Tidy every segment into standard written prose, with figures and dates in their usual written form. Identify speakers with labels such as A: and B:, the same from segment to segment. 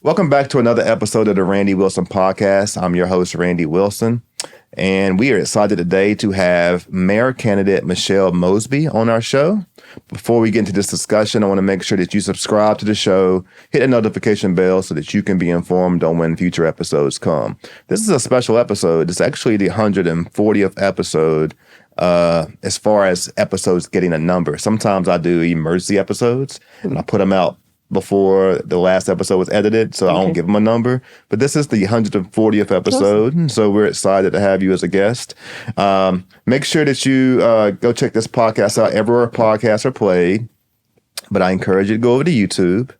A: Welcome back to another episode of the Randy Wilson Podcast. I'm your host, Randy Wilson, and we are excited today to have Mayor candidate Michelle Mosby on our show. Before we get into this discussion, I want to make sure that you subscribe to the show, hit the notification bell so that you can be informed on when future episodes come. This is a special episode. It's actually the 140th episode as far as episodes getting a number. Sometimes I do emergency episodes, and I put them out before the last episode was edited, so I don't give them a number. But this is the 140th episode, and so we're excited to have you as a guest. Make sure that you go check this podcast out everywhere podcasts are played. But I encourage you to go over to YouTube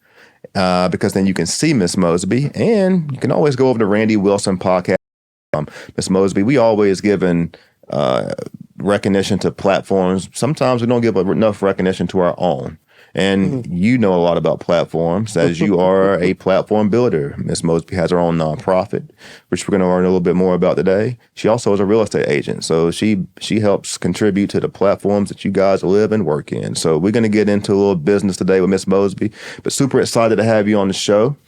A: because then you can see Miss Mosby, and you can always go over to Randy Wilson Podcast. Miss Mosby, we always given recognition to platforms. Sometimes we don't give enough recognition to our own. And you know a lot about platforms as you are a platform builder. Ms. Mosby has her own nonprofit, which we're going to learn a little bit more about today. She also is a real estate agent. So she helps contribute to the platforms that you guys live and work in. So we're going to get into a little business today with Ms. Mosby, but super excited to have you on the show.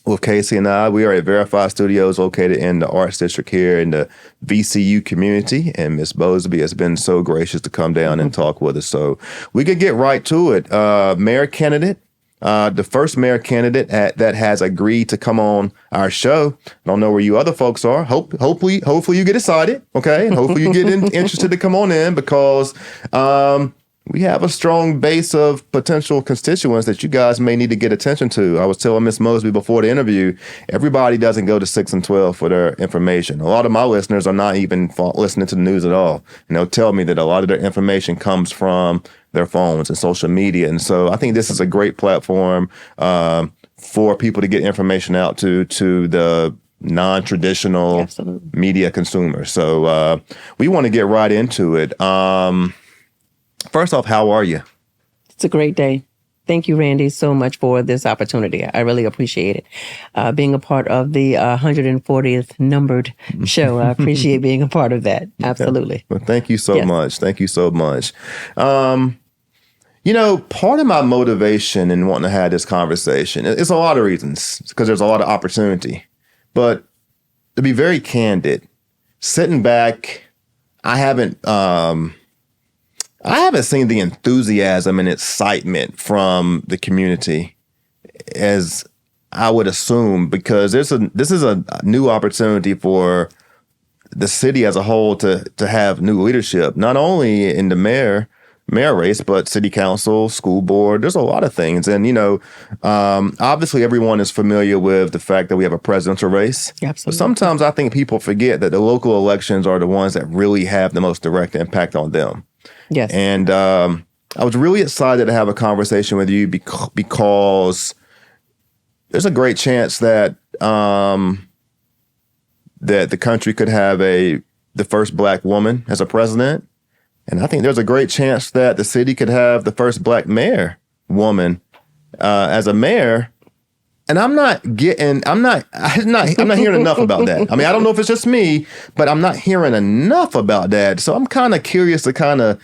A: With Casey and I, we are at Verify Studios located in the Arts District here in the VCU community. And Ms. Mosby has been so gracious to come down and talk with us. So we could get right to it. Mayor candidate, the first mayor candidate that has agreed to come on our show. I don't know where you other folks are. Hopefully you get excited, okay? And hopefully you get interested to come on in because we have a strong base of potential constituents that you guys may need to get attention to. I was telling Ms. Mosby before the interview, everybody doesn't go to 6 and 12 for their information. A lot of my listeners are not even listening to the news at all. And they'll tell me that a lot of their information comes from their phones and social media. And so I think this is a great platform for people to get information out to the non-traditional media consumers. So we want to get right into it. First off, how are you?
B: It's a great day. Thank you, Randy, so much for this opportunity. I really appreciate it. Being a part of the 140th numbered show, I appreciate being a part of that. Absolutely.
A: Yeah. Well, thank you so much. Thank you so much. Part of my motivation in wanting to have this conversation, it's a lot of reasons, because there's a lot of opportunity. But to be very candid, sitting back, I haven't seen the enthusiasm and excitement from the community as I would assume, because this is a new opportunity for the city as a whole to have new leadership, not only in the mayor race, but city council, school board. There's a lot of things. And, obviously everyone is familiar with the fact that we have a presidential race.
B: Absolutely.
A: But sometimes I think people forget that the local elections are the ones that really have the most direct impact on them.
B: Yes.
A: And I was really excited to have a conversation with you because there's a great chance that that the country could have the first Black woman as a president. And I think there's a great chance that the city could have the first Black mayor woman as a mayor. And I'm not hearing enough about that. I mean, I don't know if it's just me, but I'm not hearing enough about that. So I'm kind of curious to kind of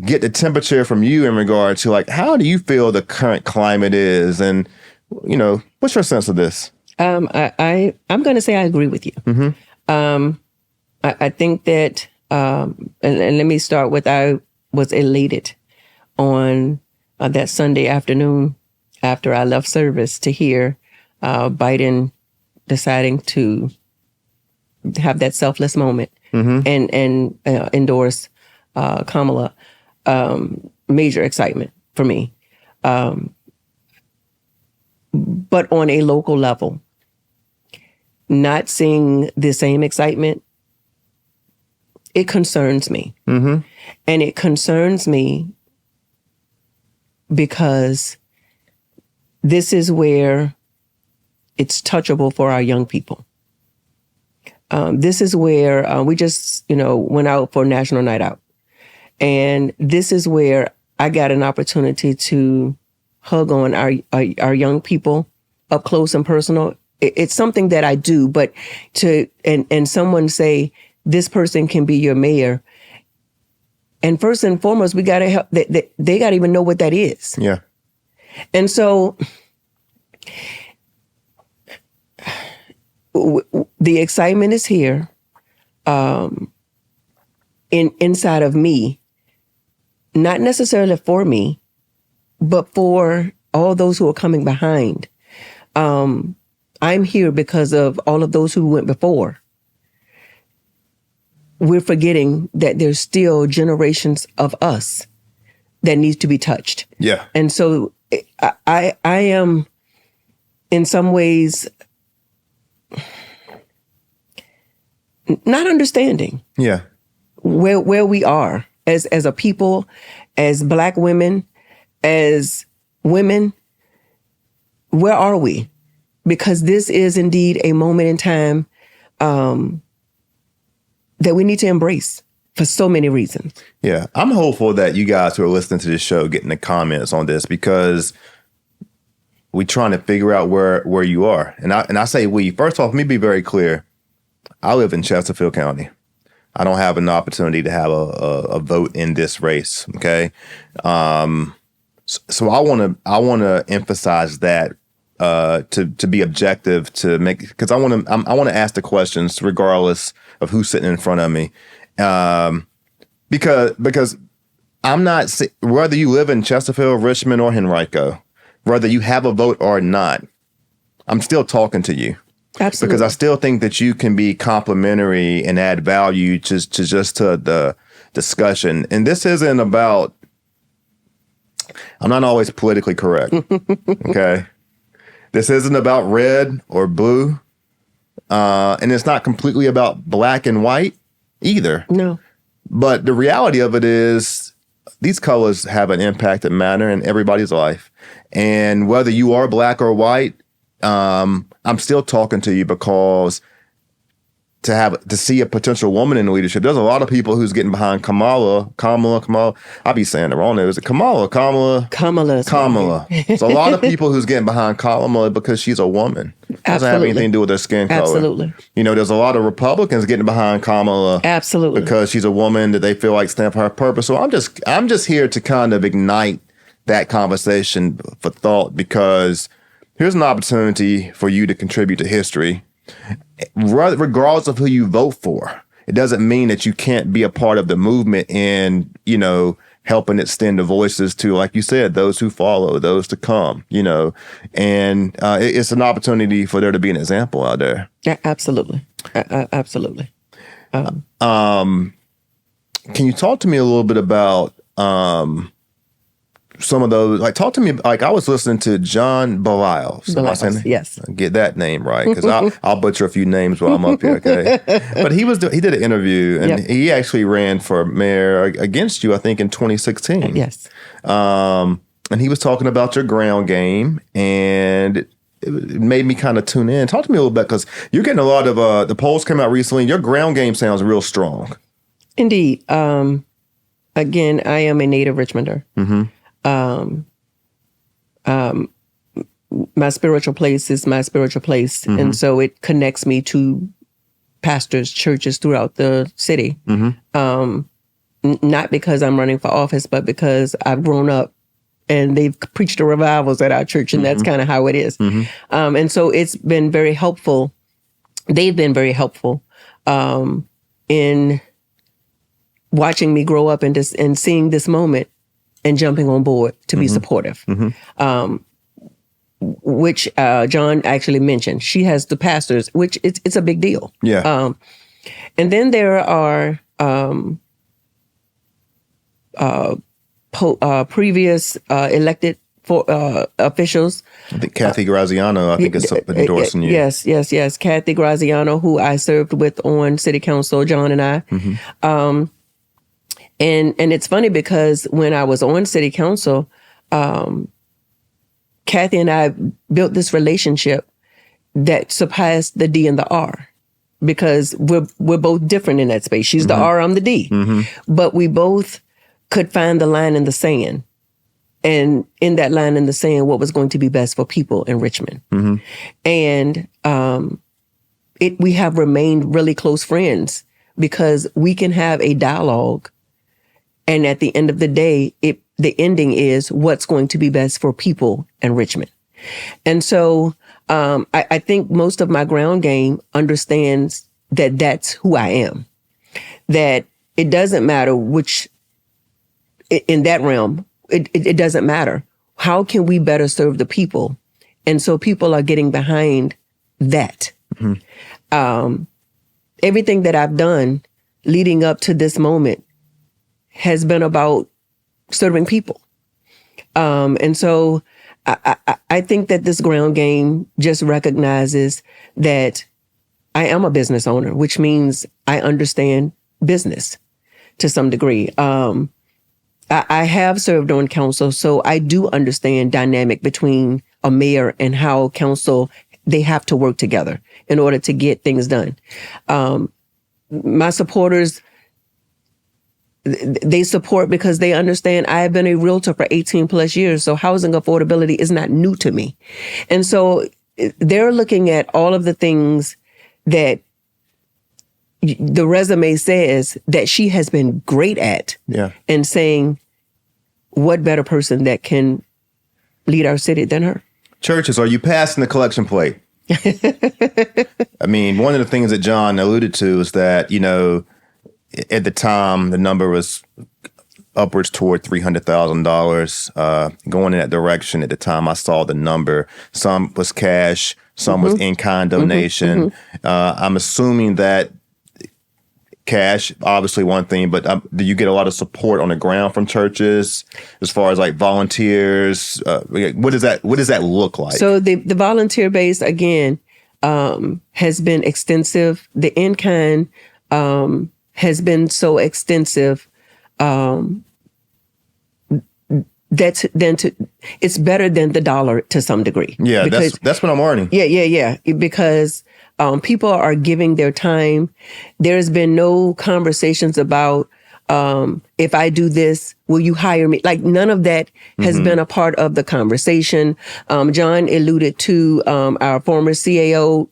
A: get the temperature from you in regard to, like, how do you feel the current climate is? And, what's your sense of this?
B: I'm going to say I agree with you.
A: Mm-hmm.
B: I think that, and let me start with, I was elated on that Sunday afternoon after I left service to hear Biden deciding to have that selfless moment and endorse Kamala. Major excitement for me. But on a local level, not seeing the same excitement, it concerns me. Mm-hmm. And it concerns me because this is where it's touchable for our young people. This is where we just, went out for National Night Out. And this is where I got an opportunity to hug on our young people up close and personal. It's something that I do, but and someone say, this person can be your mayor. And first and foremost, we got to help. They got to even know what that is.
A: Yeah.
B: And so the excitement is here, inside of me, not necessarily for me, but for all those who are coming behind. I'm here because of all of those who went before. We're forgetting that there's still generations of us that needs to be touched.
A: Yeah.
B: And so I am in some ways not understanding.
A: Yeah.
B: Where we are as a people, as Black women, as women, where are we? Because this is indeed a moment in time that we need to embrace for so many reasons.
A: Yeah. I'm hopeful that you guys who are listening to this show get in the comments on this, because we're trying to figure out where you are. And I say we. First off, let me be very clear. I live in Chesterfield County. I don't have an opportunity to have a vote in this race. Okay. So I want to emphasize that to be objective, to make, because I want to ask the questions regardless of who's sitting in front of me, because I'm not, whether you live in Chesterfield, Richmond, or Henrico, whether you have a vote or not, I'm still talking to you.
B: Absolutely.
A: Because I still think that you can be complimentary and add value to the discussion. And this isn't about, I'm not always politically correct. Okay. This isn't about red or blue. And it's not completely about black and white either.
B: No.
A: But the reality of it is these colors have an impact that matter in everybody's life. And whether you are black or white, I'm still talking to you, because to see a potential woman in leadership, there's a lot of people who's getting behind Kamala. I'll be saying it wrong. Is it Kamala? There's a lot of people who's getting behind Kamala because she's a woman. Doesn't have anything to do with her skin color.
B: Absolutely.
A: There's a lot of Republicans getting behind Kamala.
B: Absolutely.
A: Because she's a woman that they feel like stand for her purpose. So I'm just here to kind of ignite that conversation for thought, because here's an opportunity for you to contribute to history. Regardless of who you vote for, it doesn't mean that you can't be a part of the movement and, helping extend the voices to, like you said, those who follow, those to come, and it's an opportunity for there to be an example out there.
B: Yeah, absolutely. Absolutely.
A: Can you talk to me a little bit about some of those? Like, talk to me. Like, I was listening to John Belial.
B: Yes.
A: Get that name right, because I'll butcher a few names while I'm up here. Okay, but he did an interview, and he actually ran for mayor against you, I think, in 2016.
B: Yes.
A: And he was talking about your ground game, and it made me kind of tune in. Talk to me a little bit, because you're getting a lot of the polls came out recently. Your ground game sounds real strong.
B: Indeed. Again, I am a native Richmonder.
A: Mm-hmm.
B: My spiritual place is my spiritual place. Mm-hmm. And so it connects me to pastors, churches throughout the city. Mm-hmm. Not because I'm running for office, but because I've grown up and they've preached the revivals at our church, and that's kind of how it is. Mm-hmm. And so it's been very helpful. They've been very helpful in watching me grow up and seeing this moment and jumping on board to be supportive. Mm-hmm. Which John actually mentioned. She has the pastors, which it's a big deal.
A: Yeah.
B: And then there are previous elected officials.
A: I think Kathy Graziano, is endorsing you.
B: Yes. Kathy Graziano, who I served with on City Council, John and I. Mm-hmm. And it's funny because when I was on City Council, Kathy and I built this relationship that surpassed the D and the R, because we're both different in that space. She's the R, I'm the D. Mm-hmm. But we both could find the line in the sand. And in that line in the sand, what was going to be best for people in Richmond. Mm-hmm. And we have remained really close friends, because we can have a dialogue. And at the end of the day, the ending is what's going to be best for people in Richmond. And so I think most of my ground game understands that that's who I am. That it doesn't matter which, in that realm, it doesn't matter. How can we better serve the people? And so people are getting behind that. Everything that I've done leading up to this moment has been about serving people. And so I think that this ground game just recognizes that I am a business owner, which means I understand business to some degree. I have served on council, so I do understand dynamic between a mayor and how council, they have to work together in order to get things done. My supporters, they support because they understand I have been a realtor for 18 plus years. So housing affordability is not new to me. And so they're looking at all of the things that the resume says that she has been great at, and saying, what better person that can lead our city than her?
A: Churches, are you passing the collection plate? I mean, one of the things that John alluded to is that, at the time, the number was upwards toward $300,000 going in that direction. At the time I saw the number, some was cash, some was in-kind donation. I'm assuming that cash, obviously one thing, but do you get a lot of support on the ground from churches as far as like volunteers? What does that look like? So
B: the volunteer base, again, has been extensive. The in-kind has been so extensive it's better than the dollar to some degree.
A: Yeah, because, that's what I'm learning.
B: Yeah. Because people are giving their time. There's been no conversations about if I do this, will you hire me? Like none of that has been a part of the conversation. John alluded to our former CAO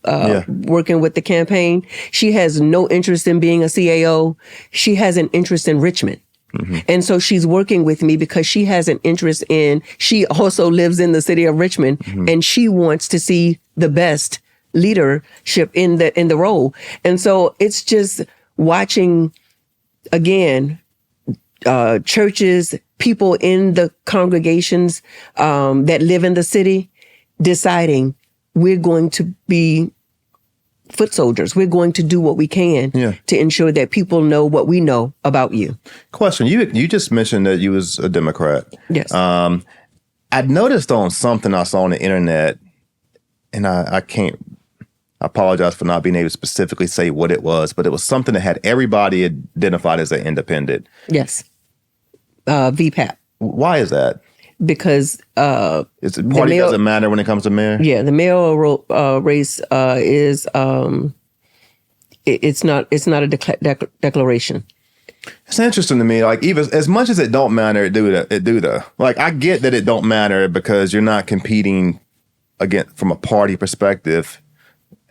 B: working with the campaign. She has no interest in being a CAO. She has an interest in Richmond. And so she's working with me because she has an interest in, she also lives in the city of Richmond, and she wants to see the best leadership in the role. And so it's just watching, again, churches, people in the congregations that live in the city deciding we're going to be foot soldiers. We're going to do what we can to ensure that people know what we know about you.
A: Question. You just mentioned that you was a Democrat.
B: Yes.
A: I noticed on something I saw on the internet, and I apologize for not being able to specifically say what it was, but it was something that had everybody identified as an independent.
B: Yes. VPAP.
A: Why is that?
B: Because
A: party doesn't matter when it comes to mayor.
B: Yeah, the mayoral race is it's not a declaration.
A: It's interesting to me. Like even as much as it don't matter, it do though. Like I get that it don't matter because you're not competing again from a party perspective,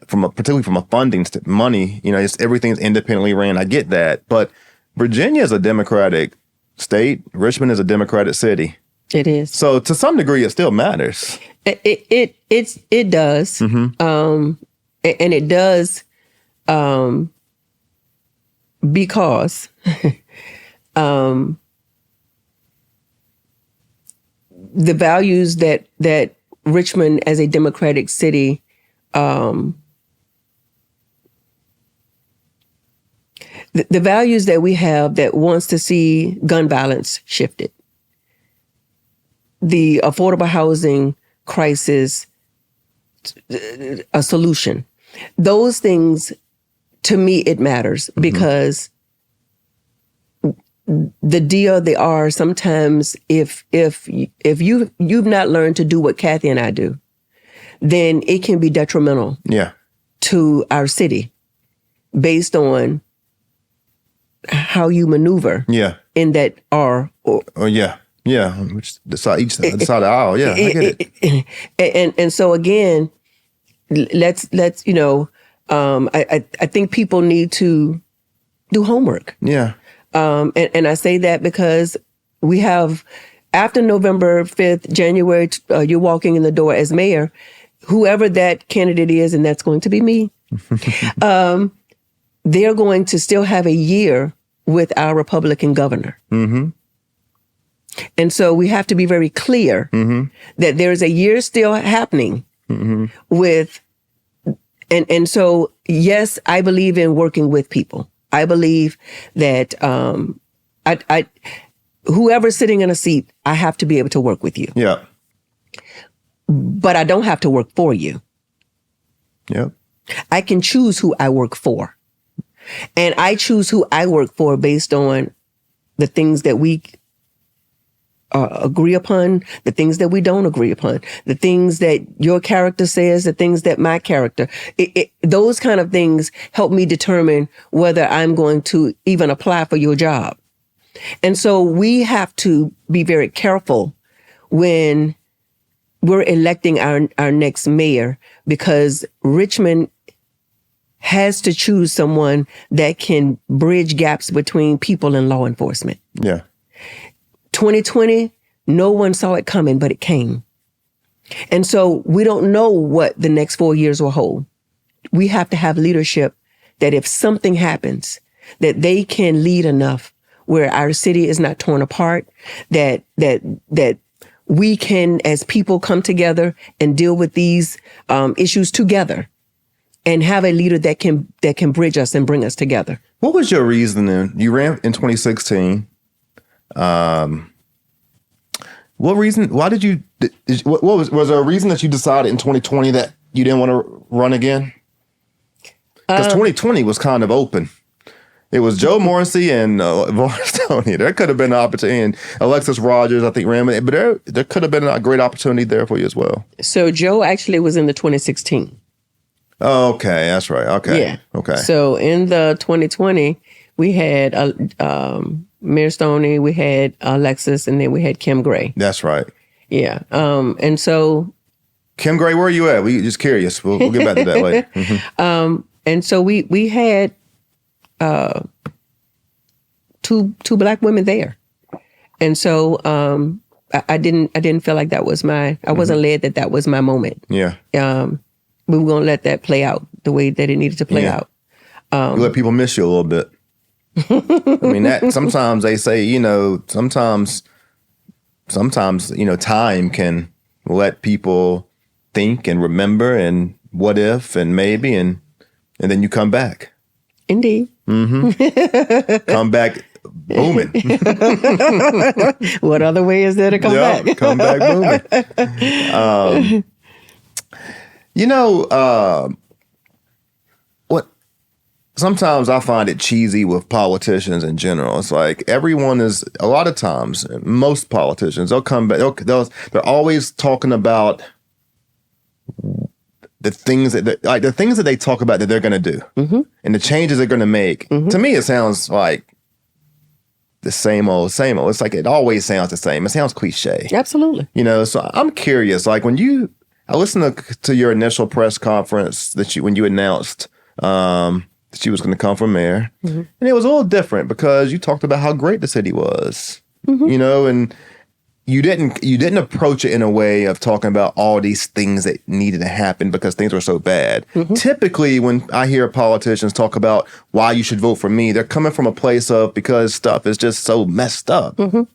A: particularly from a funding money. Just everything's independently ran. I get that, but Virginia is a Democratic state. Richmond is a Democratic city.
B: It is.
A: So to some degree, it still matters.
B: It does. And it does because the values that Richmond as a Democratic city the values that we have that wants to see gun violence shifted, the affordable housing crisis, a solution. Those things, to me, it matters because the D or the R, sometimes if you've not learned to do what Kathy and I do, then it can be detrimental to our city based on how you maneuver in that R.
A: Which the side of the aisle. I get
B: it. And so again, let's I think people need to do homework. And I say that because we have, after November 5th, January, you're walking in the door as mayor. whoever that candidate is, and that's going to be me, they're going to still have a year with our Republican governor.
A: Mm-hmm.
B: And so we have to be very clear that there's a year still happening with, and so, yes, I believe in working with people. I believe that whoever's sitting in a seat, I have to be able to work with you.
A: Yeah.
B: But I don't have to work for you.
A: Yep.
B: I can choose who I work for. And I choose who I work for based on the things that we agree upon, the things that we don't agree upon, the things that your character says, the things that my character, those kind of things help me determine whether I'm going to even apply for your job. And so we have to be very careful when we're electing our next mayor, because Richmond has to choose someone that can bridge gaps between people and law enforcement.
A: Yeah.
B: 2020, no one saw it coming, but it came. And so we don't know what the next 4 years will hold. We have to have leadership that if something happens, that they can lead enough where our city is not torn apart, that we can, as people, come together and deal with these issues together, and have a leader that can bridge us and bring us together.
A: What was your reasoning? You ran in 2016. What reason? Why did you? What was there a reason that you decided in 2020 that you didn't want to run again? Because 2020 was kind of open. It was Joe Morrissey and Varstonia. There could have been an opportunity, and Alexis Rogers, I think, ran, but there could have been a great opportunity there for you as well. So
B: Joe actually was in the 2016.
A: Oh, okay, that's right. Okay,
B: yeah.
A: Okay.
B: So in the 2020, we had Mayor Stoney, we had Alexis, and then we had Kim Gray.
A: That's right.
B: Yeah. And so
A: Kim Gray, where are you at? We just curious. We'll get back to that later. Mm-hmm.
B: And so we had two black women there, and so I didn't feel like that was I wasn't led that was my moment.
A: Yeah.
B: We were gonna let that play out the way that it needed to play out.
A: You let people miss you a little bit. I mean, that sometimes they say, sometimes time can let people think and remember and what if and maybe and then you come back.
B: Indeed.
A: Mm-hmm. Come back booming.
B: What other way is there to come back?
A: Come back booming. What sometimes I find it cheesy with politicians in general. It's like a lot of times, most politicians, they'll come back, they're always talking about the things that they talk about that they're going to do, and the changes they're going to make. To me, it sounds like the same old. It's like it always sounds the same. It sounds cliche.
B: Absolutely.
A: So I'm curious. Like I listened to your initial press conference when you announced that she was going to come for mayor, and it was a little different because you talked about how great the city was, and you didn't approach it in a way of talking about all these things that needed to happen because things were so bad. Typically, when I hear politicians talk about why you should vote for me, they're coming from a place of because stuff is just so messed up. So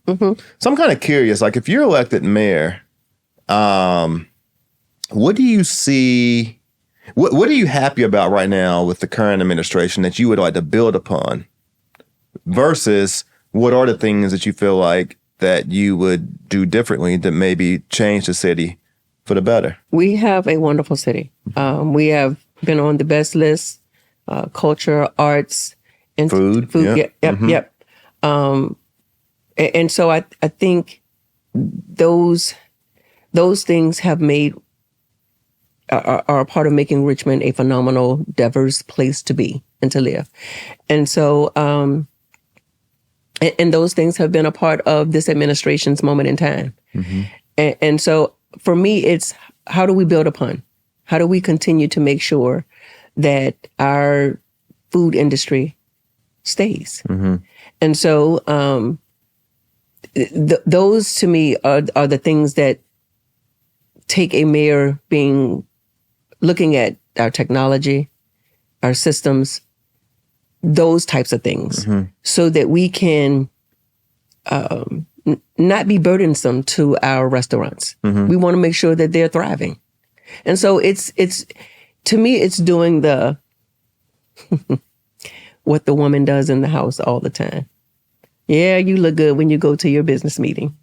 A: I'm kind of curious, like if you're elected mayor, what do you see? What are you happy about right now with the current administration that you would like to build upon? Versus what are the things that you feel like that you would do differently to maybe change the city for the better?
B: We have a wonderful city. We have been on the best list, culture, arts, and
A: food.
B: Yep. And so I think those things have are a part of making Richmond a phenomenal, diverse place to be and to live. And so, and those things have been a part of this administration's moment in time. And so for me, it's how do we build upon? How do we continue to make sure that our food industry stays? And so those to me are the things that take a mayor being looking at our technology, our systems, those types of things, so that we can not be burdensome to our restaurants. We want to make sure that they're thriving. And so it's to me, it's doing the what the woman does in the house all the time. Yeah, you look good when you go to your business meeting.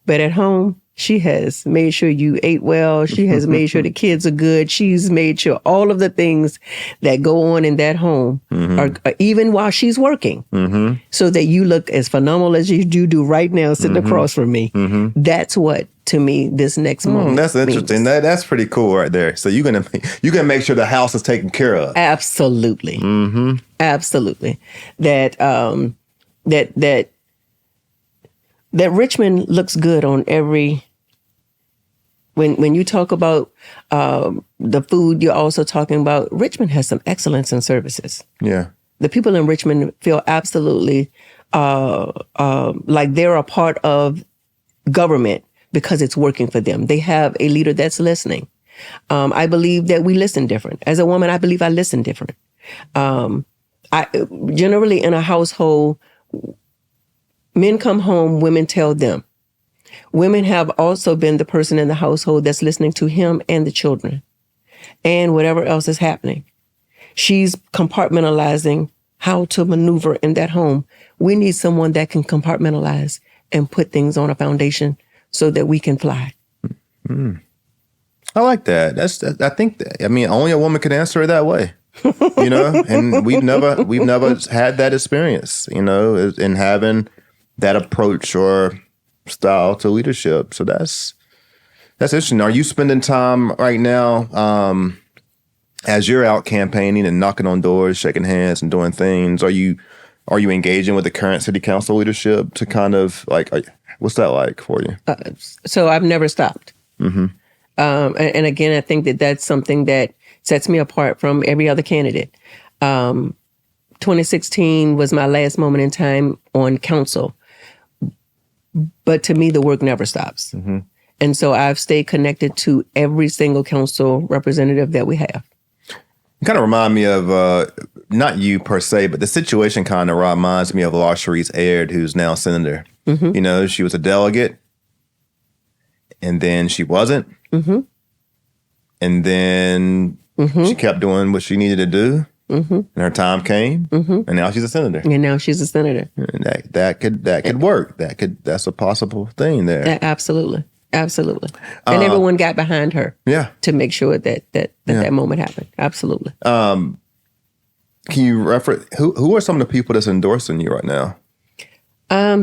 B: But at home, she has made sure you ate well. She has made sure the kids are good. She's made sure all of the things that go on in that home are even while she's working, so that you look as phenomenal as you do right now sitting across from me. That's what, to me, this next moment
A: that's interesting.
B: means.
A: That's pretty cool right there. So you're gonna make sure the house is taken care of.
B: Absolutely. Absolutely. That Richmond looks good on every. When you talk about the food, you're also talking about Richmond has some excellence in services.
A: Yeah.
B: The people in Richmond feel absolutely like they're a part of government because it's working for them. They have a leader that's listening. I believe that we listen different. As a woman, I believe I listen different. I generally in a household, men come home, women tell them. Women have also been the person in the household that's listening to him and the children and whatever else is happening. She's compartmentalizing how to maneuver in that home. We need someone that can compartmentalize and put things on a foundation so that we can fly.
A: I like that. I think only a woman can answer it that way. And we've never had that experience, in having that approach or style to leadership. So that's interesting. Are you spending time right now as you're out campaigning and knocking on doors, shaking hands and doing things? Are you engaging with the current city council leadership to kind of what's that like for you?
B: So I've never stopped. And again, I think that that's something that sets me apart from every other candidate. 2016 was my last moment in time on council. But to me, the work never stops. And so I've stayed connected to every single council representative that we have.
A: You kind of remind me of, not you per se, but the situation kind of reminds me of Law Sharice Aird, who's now senator. She was a delegate, and then she wasn't. And then she kept doing what she needed to do. And her time came, and now she's a senator.
B: And now she's a senator.
A: And that could work. That's a possible thing there.
B: Absolutely. And everyone got behind her.
A: Yeah.
B: To make sure that moment happened. Absolutely.
A: Can you reference who are some of the people that's endorsing you right now?
B: I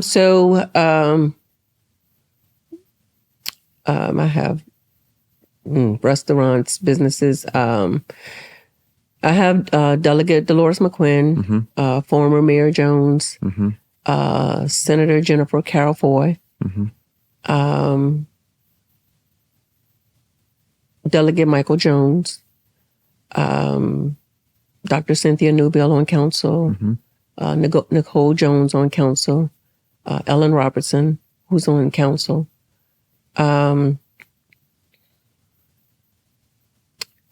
B: have restaurants, businesses. I have Delegate Dolores McQuinn, former Mayor Jones, Senator Jennifer Carroll Foy, Delegate Michael Jones, Dr. Cynthia Newbill on council, Nicole Jones on council, Ellen Robertson, who's on council. I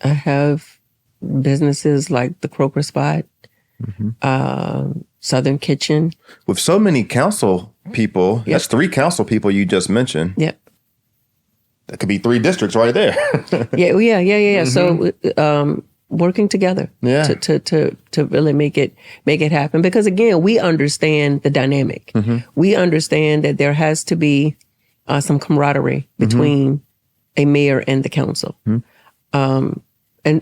B: have businesses like the Croaker Spot, Southern Kitchen.
A: With so many council people, that's 3 council people you just mentioned.
B: Yep.
A: That could be 3 districts right there.
B: Yeah. So working together to really make it happen. Because again, we understand the dynamic. We understand that there has to be some camaraderie between a mayor and the council. And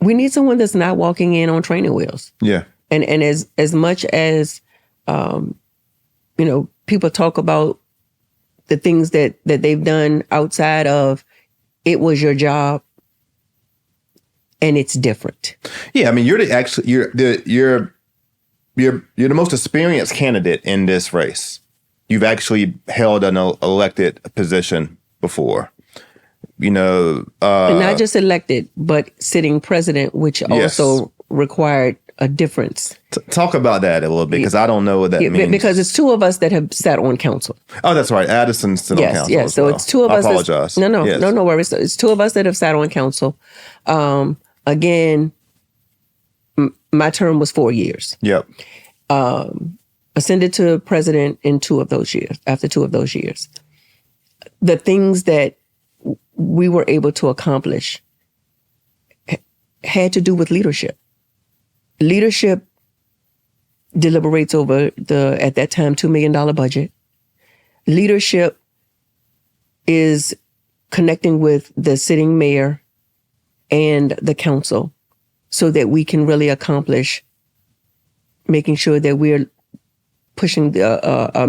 B: we need someone that's not walking in on training wheels. Yeah. And as much as people talk about the things that they've done outside of it was your job, and it's different. Yeah, I mean, you're the most experienced candidate in this race. You've actually held an elected position before. Not just elected, but sitting president, which also required a difference.
A: Talk about that a little bit, because I don't know what that means.
B: Because it's two of us that have sat on council.
A: Oh, that's right. Addison's still on council.
B: Yes. So
A: well.
B: it's two of
A: I
B: us.
A: Apologize.
B: No worries. So it's two of us that have sat on council. Again, my term was 4 years.
A: Yep.
B: Ascended to president in 2 of those years. After 2 of those years, the things that we were able to accomplish had to do with leadership. Leadership deliberates over at that time, $2 million budget. Leadership is connecting with the sitting mayor and the council so that we can really accomplish making sure that we're pushing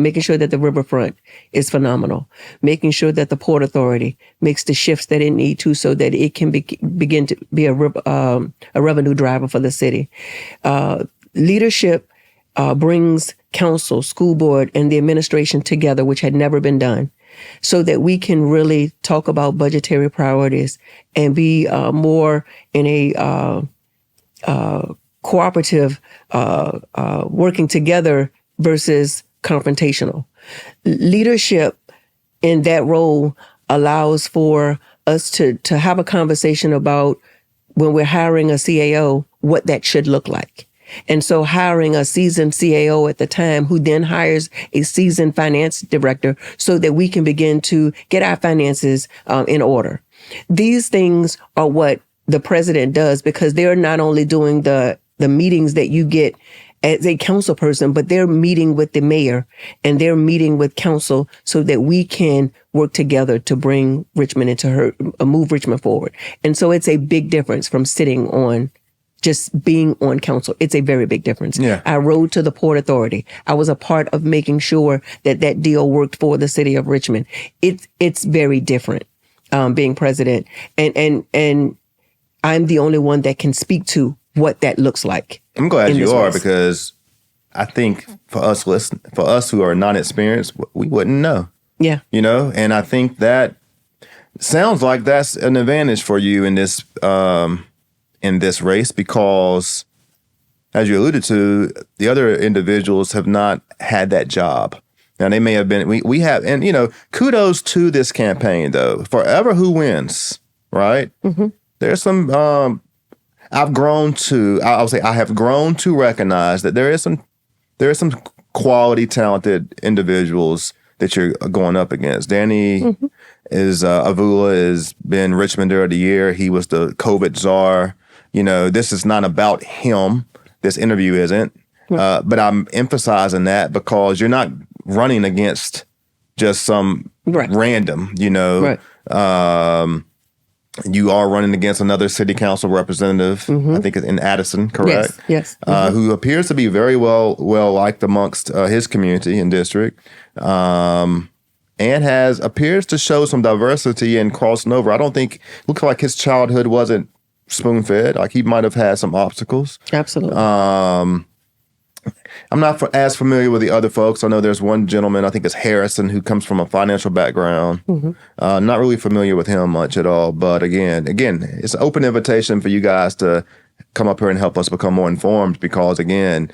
B: making sure that the riverfront is phenomenal, making sure that the Port Authority makes the shifts that it need to so that it can begin to be a revenue driver for the city. Leadership brings council, school board, and the administration together, which had never been done, so that we can really talk about budgetary priorities and be more in a cooperative, working together versus confrontational. Leadership in that role allows for us to have a conversation about, when we're hiring a CAO, what that should look like. And so hiring a seasoned CAO at the time, who then hires a seasoned finance director, so that we can begin to get our finances in order. These things are what the president does, because they're not only doing the meetings that you get as a council person, but they're meeting with the mayor and they're meeting with council so that we can work together to bring Richmond move Richmond forward. And so it's a big difference from sitting on, just being on council. It's a very big difference.
A: Yeah.
B: I rode to the Port Authority. I was a part of making sure that deal worked for the city of Richmond. It's very different, being president. And I'm the only one that can speak to what that looks like.
A: I'm glad you are, because I think for us who are not experienced, we wouldn't know.
B: Yeah.
A: And I think that sounds like that's an advantage for you in this race, because, as you alluded to, the other individuals have not had that job. Now, they may have been, we have, and, kudos to this campaign, though. Forever who wins, right? Mm-hmm. There's some, I have grown to recognize that there is some quality, talented individuals that you're going up against. Danny Avula has been Richmonder of the Year. He was the COVID czar. This is not about him. This interview isn't. But I'm emphasizing that because you're not running against just some random, Right. You are running against another city council representative, I think in Addison, correct?
B: Yes.
A: Who appears to be very well liked amongst his community and district, and appears to show some diversity and crossing over. I don't think, looks like his childhood wasn't spoon-fed. Like, he might have had some obstacles.
B: Absolutely.
A: I'm not as familiar with the other folks. I know there's one gentleman, I think it's Harrison, who comes from a financial background. Not really familiar with him much at all. But again, it's an open invitation for you guys to come up here and help us become more informed, because again,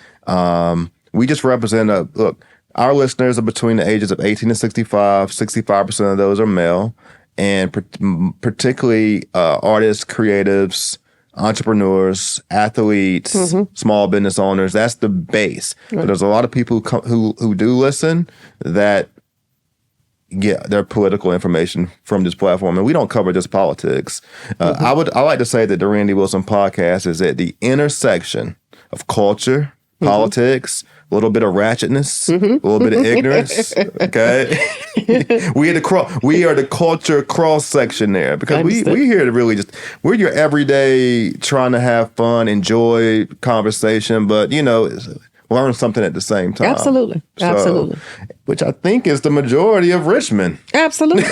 A: we just represent look, our listeners are between the ages of 18 and 65. 65% of those are male, and particularly artists, creatives, entrepreneurs, athletes, small business owners. That's the base. Right. But there's a lot of people who do listen that get their political information from this platform, and we don't cover just politics. I like to say that the Randy Wilson podcast is at the intersection of culture, politics, a little bit of ratchetness, a little bit of ignorance. Okay, we are the culture cross section there, because we here to really we're your everyday, trying to have fun, enjoy conversation, but learn something at the same time.
B: Absolutely.
A: Which I think is the majority of Richmond.
B: Absolutely.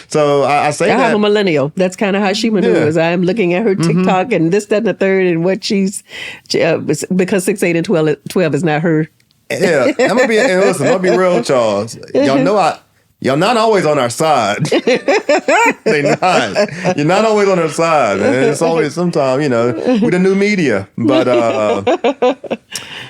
A: So I say
B: I have a millennial. That's kind of how she maneuvers. I'm looking at her TikTok and this, that, and the third, and what because 6, 8, and 12 is not her.
A: Yeah, I'm gonna be real, Charles. Y'all Y'all not always on our side. They not. You're not always on our side. And it's always sometimes, with the new media. But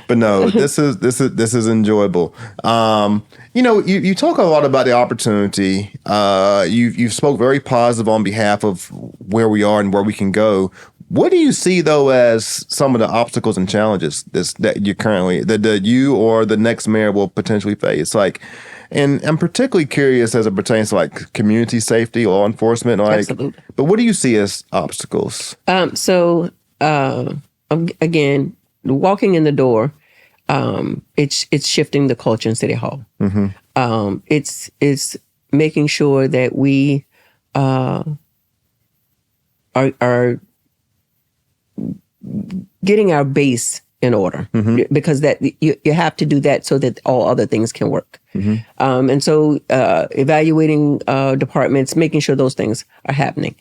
A: no, this is enjoyable. You talk a lot about the opportunity. You spoke very positive on behalf of where we are and where we can go. What do you see though as some of the obstacles and challenges that you currently that you or the next mayor will potentially face? And I'm particularly curious as it pertains to community safety, law enforcement.
B: Absolutely.
A: But what do you see as obstacles?
B: Again, walking in the door, it's shifting the culture in City Hall. Mm-hmm. It's making sure that we are getting our base in order, because that you have to do that so that all other things can work. Mm-hmm. And so evaluating departments, making sure those things are happening.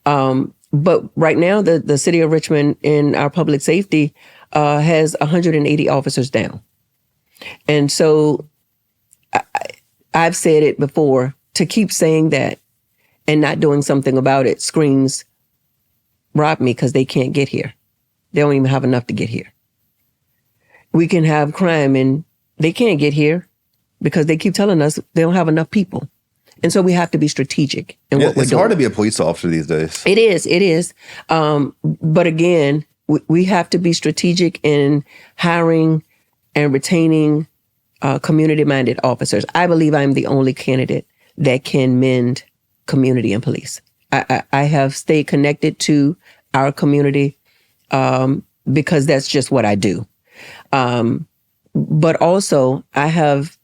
B: But right now, the city of Richmond in our public safety has 180 officers down. And so I've said it before, to keep saying that and not doing something about it screams, rob me, because they can't get here. They don't even have enough to get here. We can have crime and they can't get here because they keep telling us they don't have enough people. And so we have to be strategic in what we're doing.
A: It's hard to be a police officer these days.
B: It is. But again, we have to be strategic in hiring and retaining community-minded officers. I believe I'm the only candidate that can mend community and police. I have stayed connected to our community because that's just what I do. But also, I have,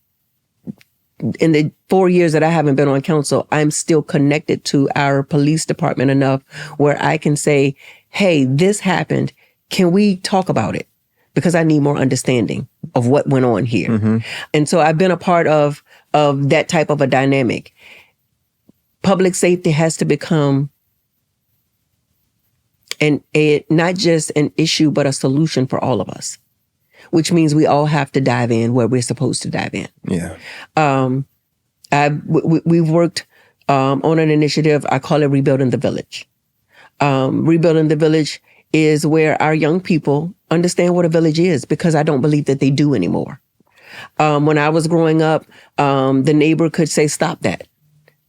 B: in the 4 years that I haven't been on council, I'm still connected to our police department enough where I can say, hey, this happened. Can we talk about it? Because I need more understanding of what went on here. Mm-hmm. And so I've been a part of that type of a dynamic. Public safety has to become not just an issue, but a solution for all of us, which means we all have to dive in where we're supposed to dive in.
A: Yeah.
B: We've worked on an initiative. I call it Rebuilding the Village. Rebuilding the Village is where our young people understand what a village is, because I don't believe that they do anymore. When I was growing up, the neighbor could say, stop that.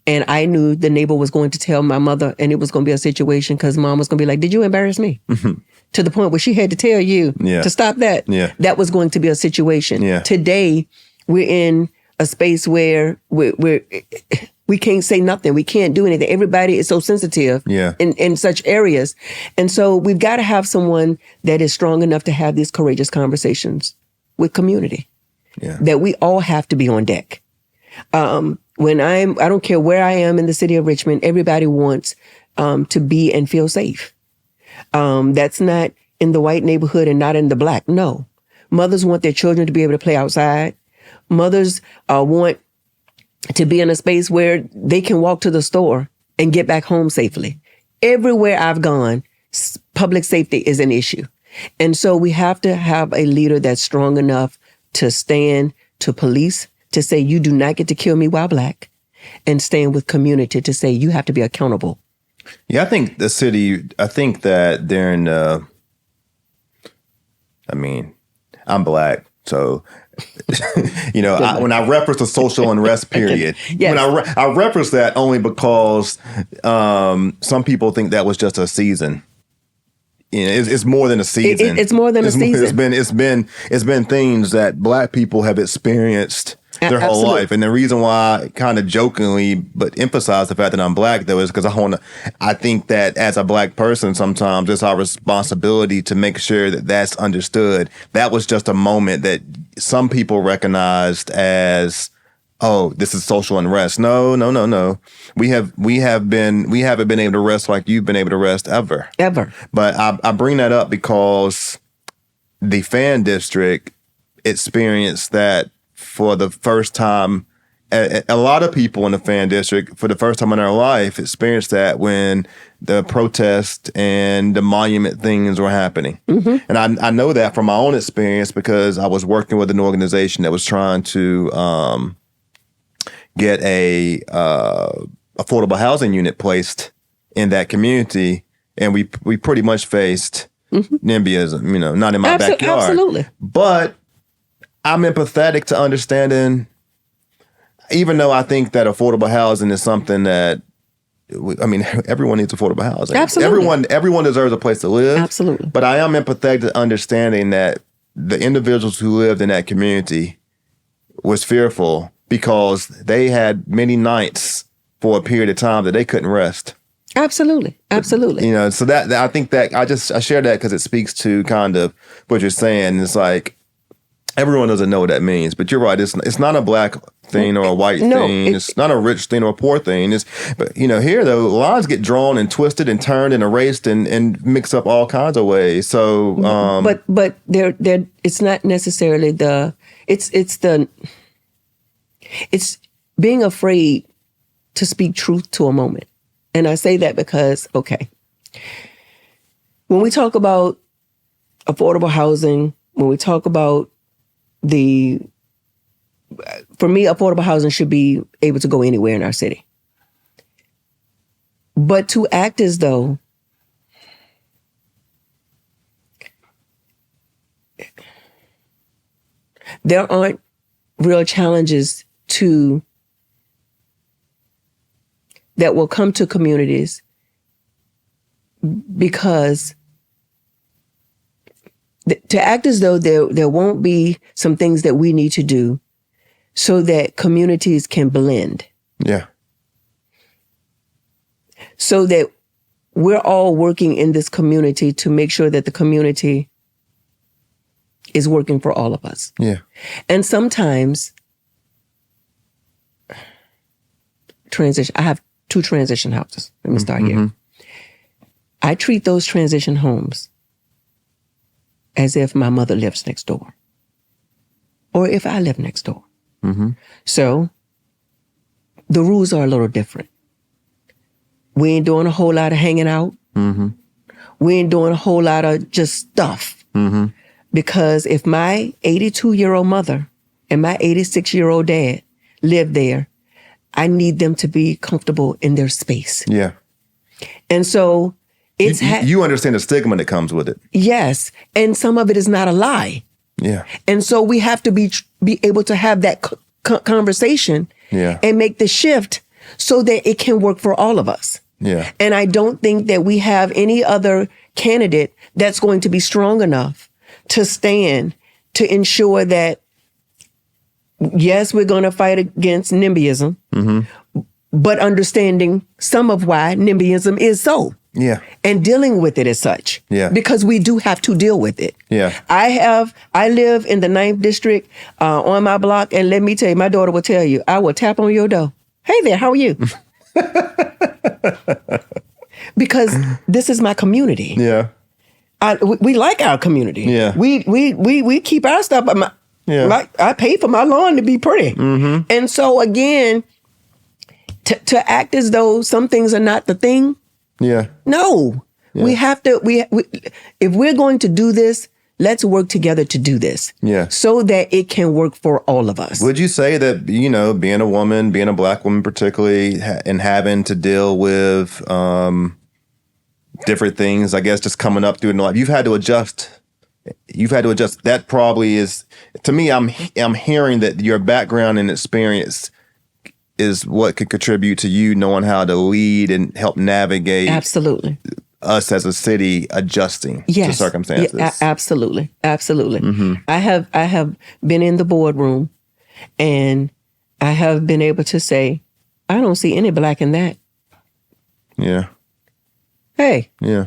B: And I knew the neighbor was going to tell my mother, and it was going to be a situation because mom was going to be like, did you embarrass me? Mm-hmm. To the point where she had to tell you to stop that. Yeah. That was going to be a situation. Yeah. Today, we're in a space where we can't say nothing. We can't do anything. Everybody is so sensitive in such areas. And so we've got to have someone that is strong enough to have these courageous conversations with community. Yeah. That we all have to be on deck. I don't care where I am in the city of Richmond, everybody wants to be and feel safe. That's not in the white neighborhood and not in the black. No. Mothers want their children to be able to play outside. Mothers want to be in a space where they can walk to the store and get back home safely. Everywhere I've gone, public safety is an issue. And so we have to have a leader that's strong enough to stand to police, to say, you do not get to kill me while black, and stand with community to say, you have to be accountable.
A: Yeah, I think that during, I'm black, so, when I reference the social unrest period, when I reference that only because some people think that was just a season. It's more than a season.
B: It's more than a season.
A: It's been things that black people have experienced their whole life. And the reason why I kind of jokingly but emphasize the fact that I'm black, though, is because I think that as a black person, sometimes it's our responsibility to make sure that that's understood. That was just a moment that some people recognized as, oh, this is social unrest. No. We haven't been able to rest like you've been able to rest ever. But I bring that up because the fan district experienced that for the first time. A lot of people in the fan district, for the first time in their life, experienced that when the protest and the monument things were happening. Mm-hmm. And I know that from my own experience because I was working with an organization that was trying to get a affordable housing unit placed in that community, and we pretty much faced NIMBYism, not in my backyard.
B: Absolutely.
A: But I'm empathetic to understanding, even though I think that affordable housing is something that, everyone needs affordable housing.
B: Absolutely.
A: Everyone deserves a place to live.
B: Absolutely.
A: But I am empathetic to understanding that the individuals who lived in that community was fearful because they had many nights for a period of time that they couldn't rest.
B: Absolutely. Absolutely.
A: So that I think that I share that because it speaks to kind of what you're saying. It's like everyone doesn't know what that means, but you're right. It's not a black thing or a white thing. It's not a rich thing or a poor thing. But here though, lines get drawn and twisted and turned and erased and mixed up all kinds of ways. So,
B: but there, it's not necessarily it's being afraid to speak truth to a moment. And I say that because, okay, when we talk about affordable housing, when we talk about for me, affordable housing should be able to go anywhere in our city. But to act as though there aren't real challenges that will come to communities because to act as though there won't be some things that we need to do so that communities can blend.
A: Yeah.
B: So that we're all working in this community to make sure that the community is working for all of us.
A: Yeah.
B: And sometimes I have 2 transition houses. Let me start here. I treat those transition homes as if my mother lives next door or if I live next door. So the rules are a little different. We ain't doing a whole lot of hanging out. We ain't doing a whole lot of just stuff. Because if my 82-year-old mother and my 86-year-old dad live there, I need them to be comfortable in their space.
A: Yeah.
B: And so it's...
A: You understand the stigma that comes with it.
B: Yes. And some of it is not a lie.
A: Yeah.
B: And so we have to be able to have that conversation and make the shift so that it can work for all of us.
A: Yeah.
B: And I don't think that we have any other candidate that's going to be strong enough to stand to ensure that, yes, we're going to fight against NIMBYism, but understanding some of why NIMBYism is so.
A: Yeah.
B: And dealing with it as such.
A: Yeah.
B: Because we do have to deal with it.
A: Yeah.
B: I live in the 9th district on my block, and let me tell you, my daughter will tell you, I will tap on your door. Hey there, how are you? Because this is my community.
A: Yeah.
B: We like our community.
A: Yeah.
B: We keep our stuff. I pay for my lawn to be pretty. And so again, to act as though some things are not the thing.
A: Yeah.
B: No. Yeah. We have to, if we're going to do this, let's work together to do this.
A: Yeah.
B: So that it can work for all of us.
A: Would you say that, being a woman, being a Black woman particularly, and having to deal with different things, I guess, just coming up through life, you've had to adjust. That probably is, to me, I'm hearing that your background and experience is what could contribute to you knowing how to lead and help navigate.
B: Absolutely.
A: Us as a city adjusting to circumstances.
B: Yeah, absolutely. I have been in the boardroom and I have been able to say, I don't see any Black in that.
A: Yeah.
B: Hey.
A: Yeah.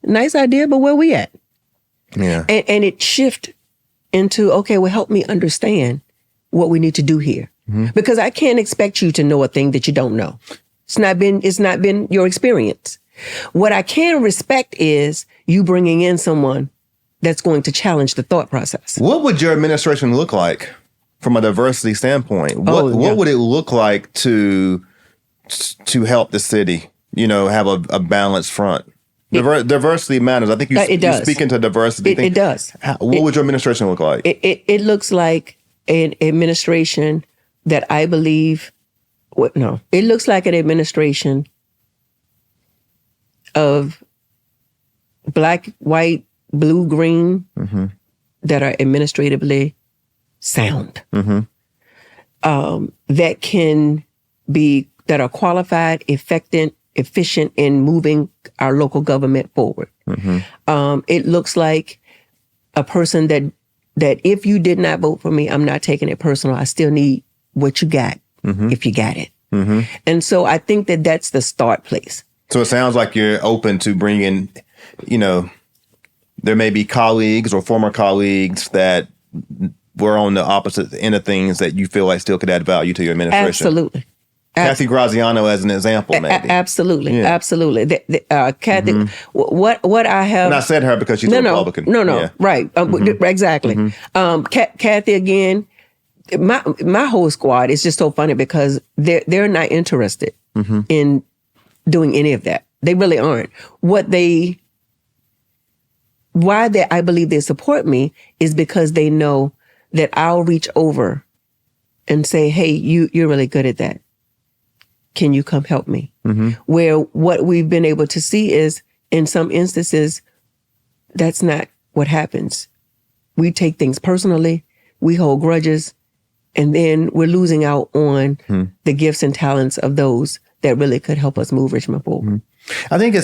B: Nice idea, but where we at?
A: Yeah.
B: And it shift into, okay, well, help me understand what we need to do here. Because I can't expect you to know a thing that you don't know. It's not been your experience. What I can respect is you bringing in someone that's going to challenge the thought process.
A: What would your administration look like from a diversity standpoint? What would it look like to help the city, have a balanced front? Diversity matters. I think you speak into diversity.
B: It does.
A: What would your administration look like?
B: It looks like an administration that I believe No, it looks like an administration of black, white, blue, green that are administratively sound. That are qualified, efficient in moving our local government forward. It looks like a person that if you did not vote for me, I'm not taking it personal. I still need what you got if you got it. And so I think that that's the start place.
A: So it sounds like you're open to bringing, there may be colleagues or former colleagues that were on the opposite end of things that you feel like still could add value to your administration.
B: Absolutely.
A: Kathy Graziano as an example, maybe.
B: Absolutely. Kathy, what I have...
A: And I said her because she's a Republican.
B: No, right. Exactly. Kathy, again, my whole squad is just so funny because they're not interested in doing any of that. They really aren't. I believe they support me is because they know that I'll reach over and say, hey, you're really good at that. Can you come help me? Where what we've been able to see is, in some instances, that's not what happens. We take things personally, we hold grudges, and then we're losing out on the gifts and talents of those that really could help us move Richmond forward.
A: I think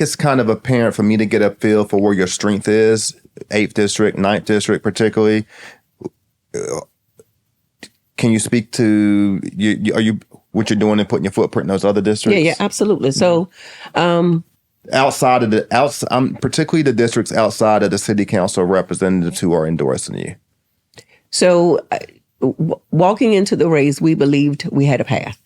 A: it's kind of apparent for me to get a feel for where your strength is, 8th District, 9th District particularly. Can you speak to what you're doing and putting your footprint in those other districts?
B: Yeah, absolutely. So,
A: particularly the districts outside of the city council representatives who are endorsing you.
B: So, walking into the race, we believed we had a path,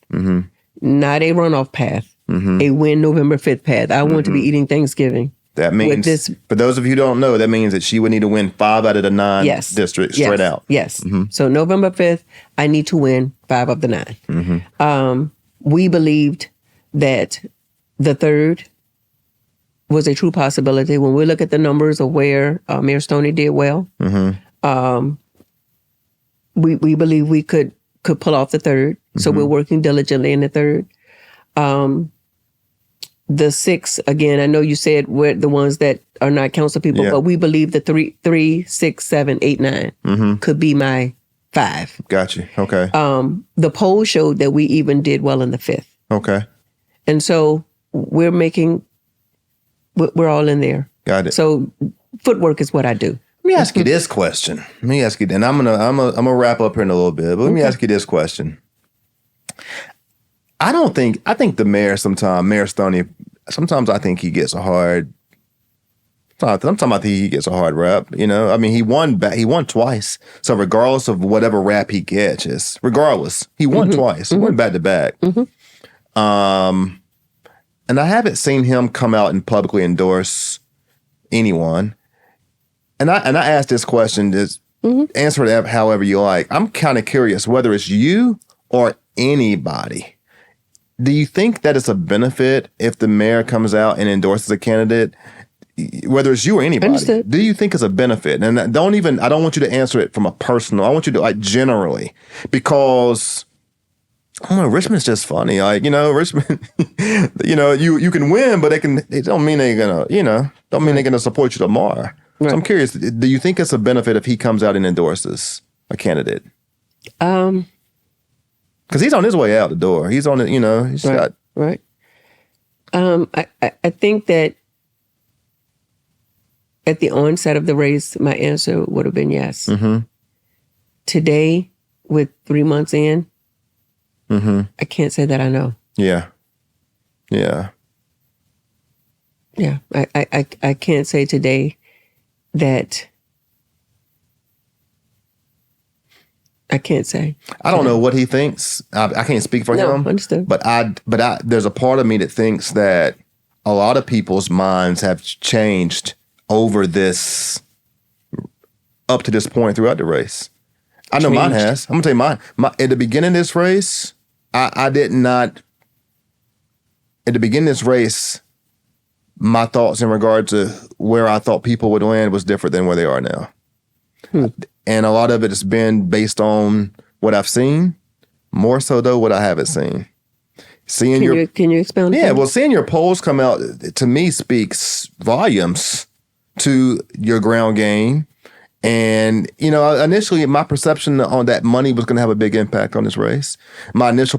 B: not a runoff path, a win November 5th path. I want to be eating Thanksgiving.
A: That means, for those of you who don't know, that means that she would need to win 5 out of the 9 districts straight out.
B: Yes. So November 5th, I need to win 5 of the 9. We believed that the 3rd was a true possibility. When we look at the numbers of where Mayor Stoney did well, we believe we could pull off the 3rd. So we're working diligently in the 3rd. The 6, again, I know you said we're the ones that are not council people, but we believe the 3, 6, 7, 8, 9 could be my 5.
A: Gotcha. Okay.
B: The poll showed that we even did well in the 5th.
A: Okay.
B: And so we're all in there.
A: Got it.
B: So footwork is what I do.
A: Let me ask you this question. And I'm gonna wrap up here in a little bit, but let me ask you this question. I think the mayor Mayor Stoney, sometimes I think he gets a hard, sometimes I think he gets a hard rap, I mean, he won twice. So regardless of whatever rap he gets, he won twice. He won back to back. And I haven't seen him come out and publicly endorse anyone. And I asked this question, just answer it however you like. I'm kind of curious whether it's you or anybody. Do you think that it's a benefit if the mayor comes out and endorses a candidate, whether it's you or anybody?
B: Understood.
A: Do you think it's a benefit? And I don't want you to answer it from a personal. I want you to generally, because I don't know, Richmond's just funny. Richmond, you can win, but it don't mean they're gonna support you tomorrow. Right. So I'm curious, do you think it's a benefit if he comes out and endorses a candidate? Because he's on his way out the door. He's on it, he's got...
B: Right. I think that at the onset of the race, my answer would have been yes. Today, with 3 months in, I can't say that I know.
A: Yeah.
B: I can't say today that... I can't say.
A: I don't know what he thinks. I can't speak for him.
B: Understood.
A: But there's a part of me that thinks that a lot of people's minds have changed over this, up to this point throughout the race. I know mine has. I'm gonna tell you mine. At the beginning of this race, I did not. At the beginning of this race, my thoughts in regard to where I thought people would land was different than where they are now. And a lot of it has been based on what I've seen, more so though what I haven't seen. Seeing
B: Can you expound?
A: Yeah, well, seeing your polls come out to me speaks volumes to your ground game. And, initially my perception on that money was going to have a big impact on this race. This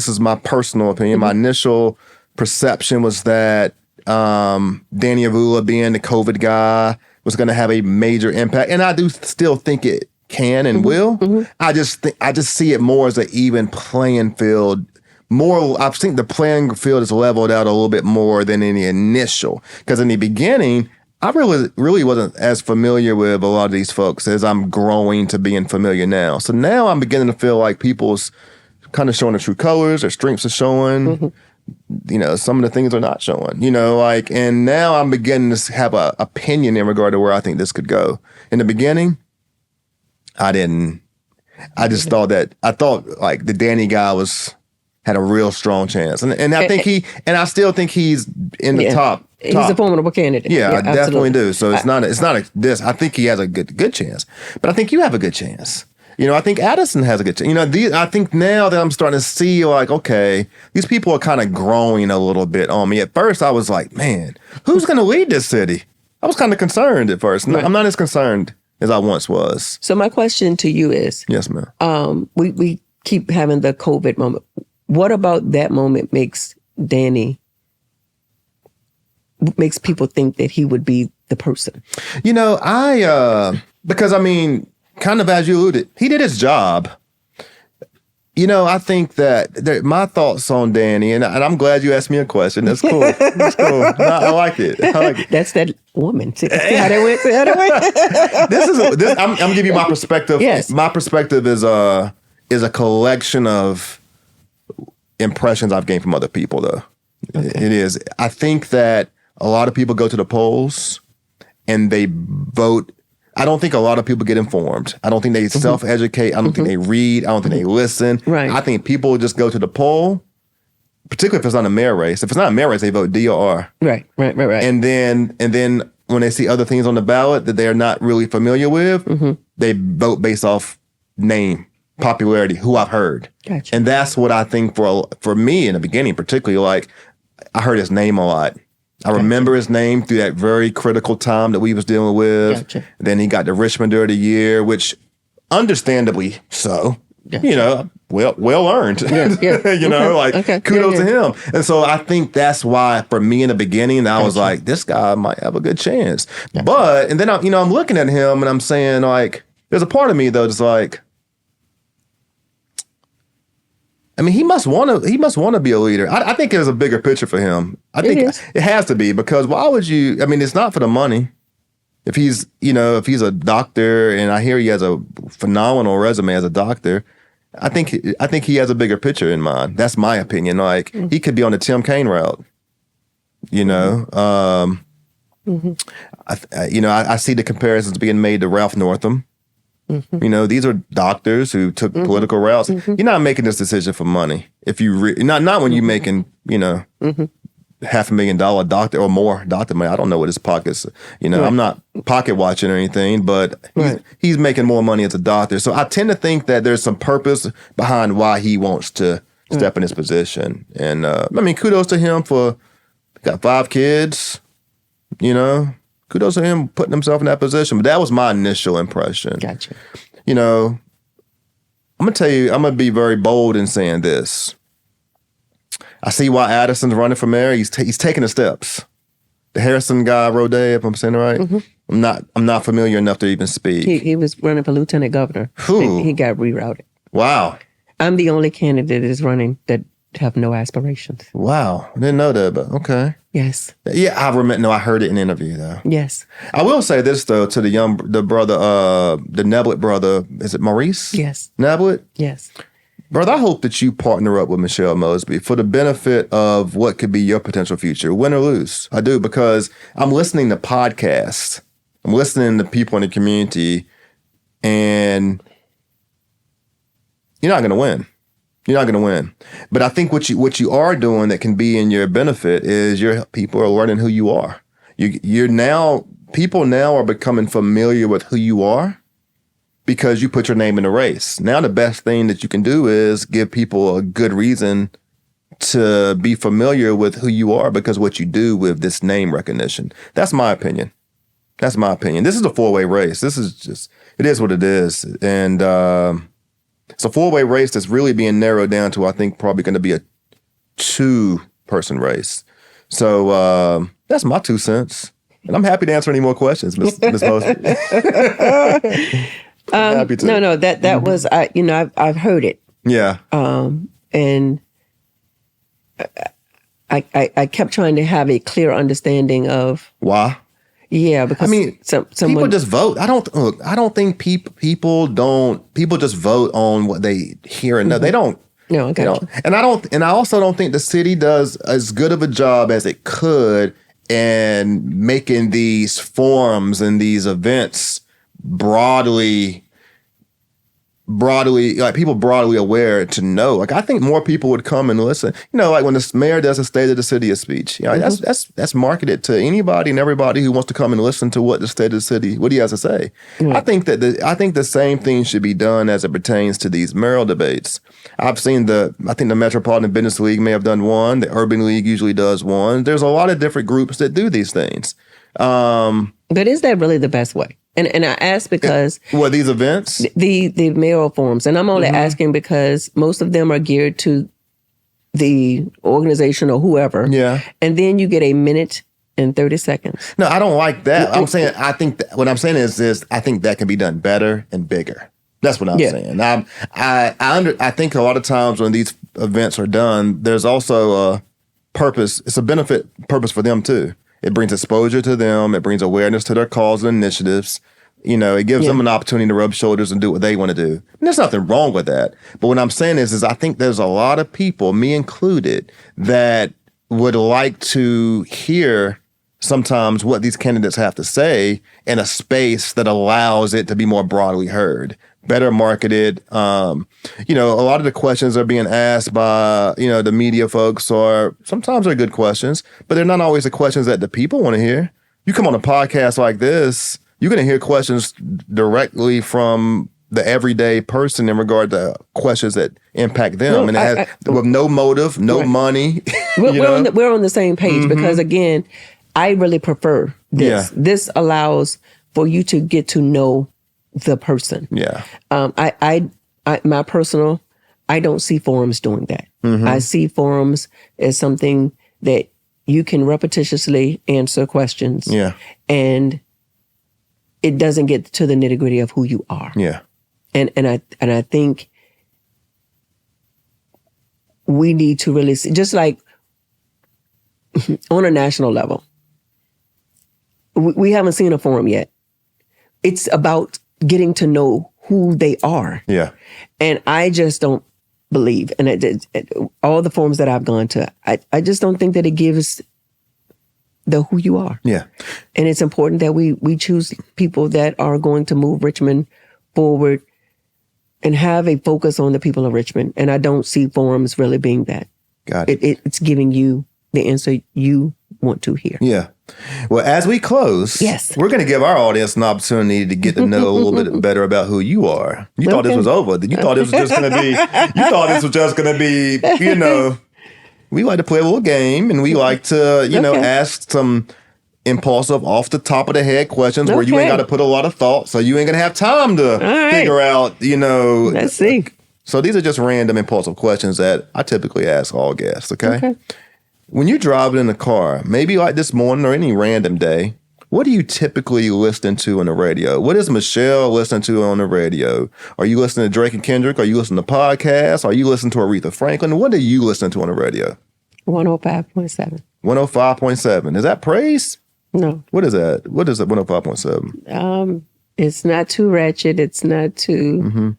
A: is my personal opinion, my initial perception was that Danny Avula being the COVID guy was going to have a major impact. And I do still think it can and will. I just see it more as an even playing field. I think the playing field is leveled out a little bit more than in the initial. Because in the beginning, I really wasn't as familiar with a lot of these folks as I'm growing to being familiar now. So now I'm beginning to feel like people's kind of showing their true colors, their strengths are showing. Some of the things are not showing. And now I'm beginning to have an opinion in regard to where I think this could go. In the beginning, I didn't. I just thought like the Danny guy had a real strong chance, and I think I still think he's in the top.
B: He's a formidable candidate.
A: Yeah, I definitely
B: absolutely.
A: do. So it's not this. I think he has a good chance, but I think you have a good chance. I think Addison has a good chance. I think now that I'm starting to see, like, okay, these people are kind of growing a little bit on me. At first, I was like, man, who's going to lead this city? I was kind of concerned at first.
B: Right.
A: I'm not as concerned as I once was.
B: So my question to you is,
A: Yes, ma'am.
B: We keep having the COVID moment. What about that moment makes people think that he would be the person?
A: Because kind of as you alluded, he did his job. I think that my thoughts on Danny, and I'm glad you asked me a question. That's cool. That's cool. I like it.
B: That's that woman. See how that went? See how that went?
A: I'm giving you my perspective.
B: Yes.
A: My perspective is a collection of impressions I've gained from other people, though. Okay. It is. I think that a lot of people go to the polls and they vote. I don't think a lot of people get informed. I don't think they self-educate. I don't think they read. I don't think they listen.
B: Right.
A: I think people just go to the poll, particularly if it's not a mayor race. If it's not a mayor race, they vote D or R.
B: Right.
A: And then when they see other things on the ballot that they're not really familiar with, they vote based off name, popularity, who I've heard.
B: Gotcha.
A: And that's what I think for me in the beginning, particularly, like, I heard his name a lot. I remember his name through that very critical time that we was dealing with.
B: Gotcha.
A: Then he got the Richmonder of the Year, which understandably so,
B: Gotcha.
A: well earned.
B: Yeah.
A: Kudos to him. And so I think that's why for me in the beginning, I was like, this guy might have a good chance.
B: Gotcha.
A: But, and then I'm looking at him and I'm saying, like, there's a part of me though that's like, he must want to be a leader. I think there's a bigger picture for him. I think it has to be, because why would you? It's not for the money. If he's a doctor, and I hear he has a phenomenal resume as a doctor, I think he has a bigger picture in mind. That's my opinion. Like, he could be on the Tim Kaine route. I see the comparisons being made to Ralph Northam. These are doctors who took political routes. You're not making this decision for money. If you not when you're making $500,000 doctor or more doctor money. I don't know what his pockets. Right. I'm not pocket watching or anything, but he's making more money as a doctor. So I tend to think that there's some purpose behind why he wants to step in his position. And kudos to him for got 5 kids. Kudos to him putting himself in that position. But that was my initial impression.
B: Gotcha.
A: I'm going to tell you, I'm going to be very bold in saying this. I see why Addison's running for mayor. He's taking the steps. The Harrison guy, Roday, if I'm saying it right, I'm not familiar enough to even speak.
B: He was running for lieutenant governor. He got rerouted.
A: Wow.
B: I'm the only candidate that is running that have no aspirations.
A: Wow. I didn't know that, but okay.
B: Yes.
A: Yeah, I remember. No, I heard it in an interview though.
B: Yes.
A: I will say this though to the brother, the Neblett brother. Is it Maurice?
B: Yes.
A: Neblett?
B: Yes.
A: Brother, I hope that you partner up with Michelle Mosby for the benefit of what could be your potential future, win or lose. I do, because I'm listening to podcasts. I'm listening to people in the community, and you're not going to win. You're not going to win. But I think what you are doing that can be in your benefit is your people are learning who you are. People now are becoming familiar with who you are. because you put your name in the race. Now the best thing that you can do is give people a good reason to be familiar with who you are because of what you do with this name recognition. That's my opinion. This is a four-way race. It is what it is. And it's a four-way race that's really being narrowed down to, I think, probably going to be a 2-person race. So that's my 2 cents. And I'm happy to answer any more questions, Miss Mosby. Happy to.
B: No, that was, I've heard it.
A: Yeah.
B: And I kept trying to have a clear understanding of
A: why.
B: Yeah, because someone,
A: people just vote. I don't think people just vote on what they hear and know. They don't.
B: No, okay.
A: And I also don't think the city does as good of a job as it could in making these forums and these events broadly, like people broadly aware to know. Like I think more people would come and listen. Like when the mayor does a State of the City speech, that's marketed to anybody and everybody who wants to come and listen to what the State of the City, what he has to say. Right. I think the same thing should be done as it pertains to these mayoral debates. I think the Metropolitan Business League may have done one. The Urban League usually does one. There's a lot of different groups that do these things.
B: But is that really the best way? And I ask because
A: these events,
B: the mayoral forums, and I'm only asking because most of them are geared to the organization or whoever.
A: Yeah, and
B: then you get a minute and 30 seconds.
A: No, I don't like that. I'm saying I think what I'm saying is I think that can be done better and bigger. That's what I'm saying. I think a lot of times when these events are done, there's also a purpose. It's a benefit purpose for them too. It brings exposure to them. It brings awareness to their causes and initiatives. It gives them an opportunity to rub shoulders and do what they want to do. And there's nothing wrong with that. But what I'm saying is I think there's a lot of people, me included, that would like to hear sometimes what these candidates have to say in a space that allows it to be more broadly heard, better marketed. A lot of the questions are being asked by, the media folks are sometimes they're good questions, but they're not always the questions that the people want to hear. You come on a podcast like this, you're going to hear questions directly from the everyday person in regard to questions that impact them. No, and it has with no motive, no money.
B: We're on the same page because again, I really prefer this. Yeah. This allows for you to get to know the person.
A: Yeah.
B: I don't see forums doing that. I see forums as something that you can repetitiously answer questions.
A: Yeah.
B: And it doesn't get to the nitty-gritty of who you are.
A: Yeah.
B: And I think we need to really see, just like on a national level, we haven't seen a forum yet. It's about getting to know who they are.
A: Yeah.
B: And I just don't believe, and all the forums that I've gone to, I just don't think that it gives the who you are.
A: Yeah.
B: And it's important that we choose people that are going to move Richmond forward and have a focus on the people of Richmond. And I don't see forums really being that.
A: Got it.
B: It's giving you the answer you want to hear.
A: Yeah. Well, as we close, we're going to give our audience an opportunity to get to know a little bit better about who you are. You thought this was over. You thought this was just going to be, we like to play a little game and we like to, ask some impulsive off the top of the head questions where you ain't got to put a lot of thought. So you ain't going to have time to figure out,
B: Let's see.
A: So these are just random impulsive questions that I typically ask all guests. Okay. When you're driving in the car, maybe like this morning or any random day, what do you typically listen to on the radio? What is Michelle listening to on the radio? Are you listening to Drake and Kendrick? Are you listening to podcasts? Are you listening to Aretha Franklin? What are you listening to on the radio?
B: 105.7.
A: 105.7. Is that praise?
B: No.
A: What is that? What is it, 105.7?
B: It's not too ratchet. It's not too,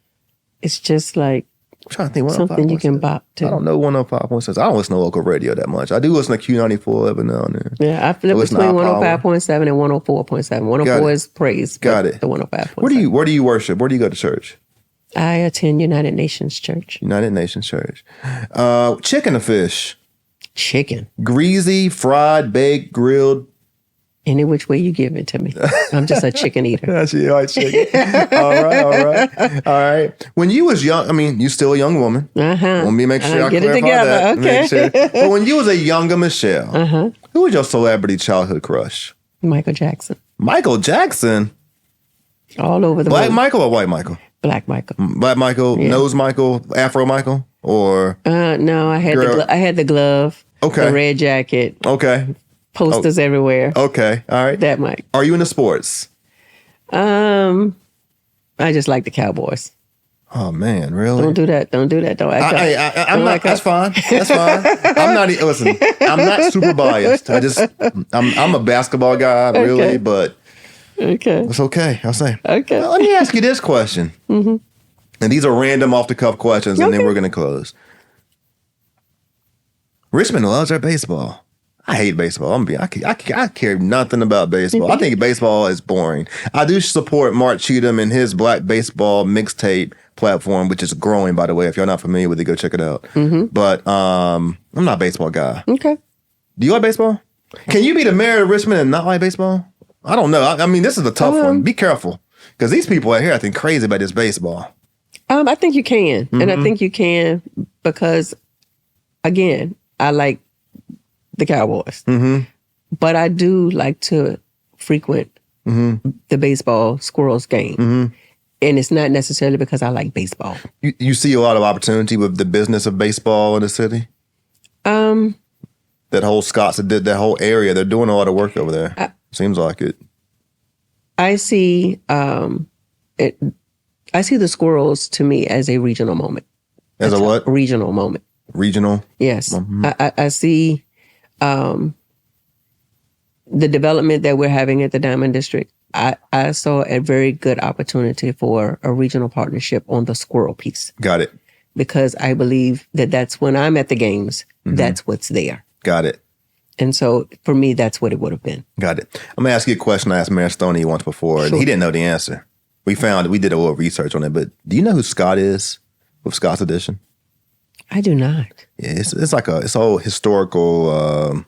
B: it's just like,
A: I'm trying to think.
B: Something you can bop to.
A: I don't know 105.7. I don't listen to local radio that much. I do listen to Q94 every now and then.
B: Yeah, I flip between 105.7 and 104.7. 104 is praise.
A: Got it.
B: The 105.7.
A: Where do you worship? Where do you go to church?
B: I attend United Nations Church.
A: United Nations Church. Chicken or fish?
B: Chicken.
A: Greasy, fried, baked, grilled?
B: Any which way you give it to me. I'm just a chicken eater.
A: That's you, all right, chicken. All right. When you was young, I mean, you still a young woman. Let me make sure I
B: get it
A: clarify
B: together.
A: that.
B: Okay.
A: Make sure. But when you was a younger Michelle, who was your celebrity childhood crush?
B: Michael Jackson.
A: Michael Jackson?
B: All over the
A: Black
B: world.
A: Michael or white Michael?
B: Black Michael.
A: Black Michael, nose Michael, Afro Michael, or?
B: No, I had the glove.
A: Okay.
B: The red jacket.
A: Okay.
B: Posters everywhere.
A: Okay. All right.
B: That Mike.
A: Are you into sports?
B: I just like the Cowboys.
A: Oh man, really?
B: Don't do that. Don't act
A: I'm not. That's fine. That's fine. I'm not. Listen, I'm not super biased. I'm a basketball guy, really, but
B: okay,
A: it's okay. I'll say.
B: Okay.
A: Well, let me ask you this question, and these are random, off the cuff questions, and then we're gonna close. Richmond loves their baseball. I hate baseball. I care nothing about baseball. I think baseball is boring. I do support Mark Cheatham and his Black Baseball mixtape platform, which is growing, by the way. If you're not familiar with it, go check it out. But I'm not a baseball guy.
B: Okay.
A: Do you like baseball? Can you be the mayor of Richmond and not like baseball? I don't know. I mean, this is a tough one. Be careful. Because these people out here, I think, crazy about this baseball.
B: I think you can. And I think you can because, again, I like the Cowboys. But I do like to frequent the baseball Squirrels game. And it's not necessarily because I like baseball.
A: You see a lot of opportunity with the business of baseball in the city? That whole that whole area, they're doing a lot of work over there. Seems like it.
B: I see I see the Squirrels to me as a regional moment.
A: As a what?
B: Regional moment.
A: Regional?
B: Yes. I see the development that we're having at the Diamond District. I saw a very good opportunity for a regional partnership on the squirrel piece.
A: Got it.
B: Because I believe that that's when I'm at the games, that's what's there.
A: Got it.
B: And so for me, that's what it would have been.
A: Got it. I'm going to ask you a question I asked Mayor Stoney once before, and he didn't know the answer. We did a little research on it, but do you know who Scott is with Scott's Edition?
B: I do not.
A: Yeah, it's like it's all historical.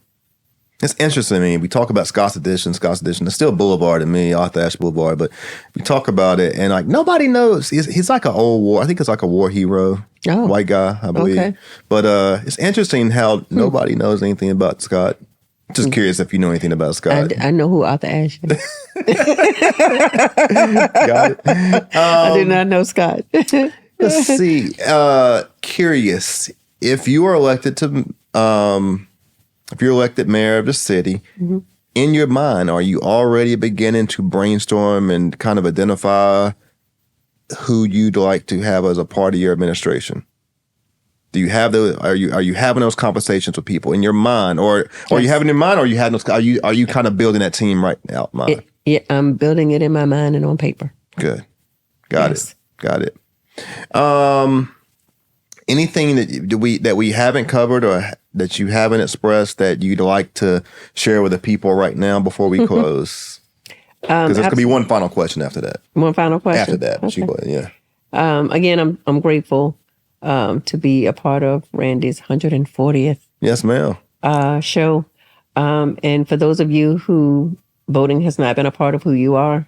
A: It's interesting. I mean, we talk about Scott's Edition. It's still Boulevard to me, Arthur Ashe Boulevard, but we talk about it, and like nobody knows. He's like an old war. I think it's like a war hero, white guy, I believe. Okay. But it's interesting how nobody knows anything about Scott. Just curious if you know anything about Scott.
B: I know who Arthur Ashe is.
A: Got it.
B: I do not know Scott.
A: Let's see. Curious if you are elected to. If you're elected mayor of the city, in your mind, are you already beginning to brainstorm and kind of identify who you'd like to have as a part of your administration? Do you have those? Are you having those conversations with people in your mind, or are you having in mind, or you having those? Are you kind of building that team right now?
B: Yeah, I'm building it in my mind and on paper.
A: Good, got it. Anything that we haven't covered or that you haven't expressed that you'd like to share with the people right now before we close? Because there's gonna be one final question after that.
B: One final question
A: after that.
B: Okay. Again, I'm grateful to be a part of Randy's 140th.
A: Yes, ma'am.
B: Show. And for those of you who voting has not been a part of who you are,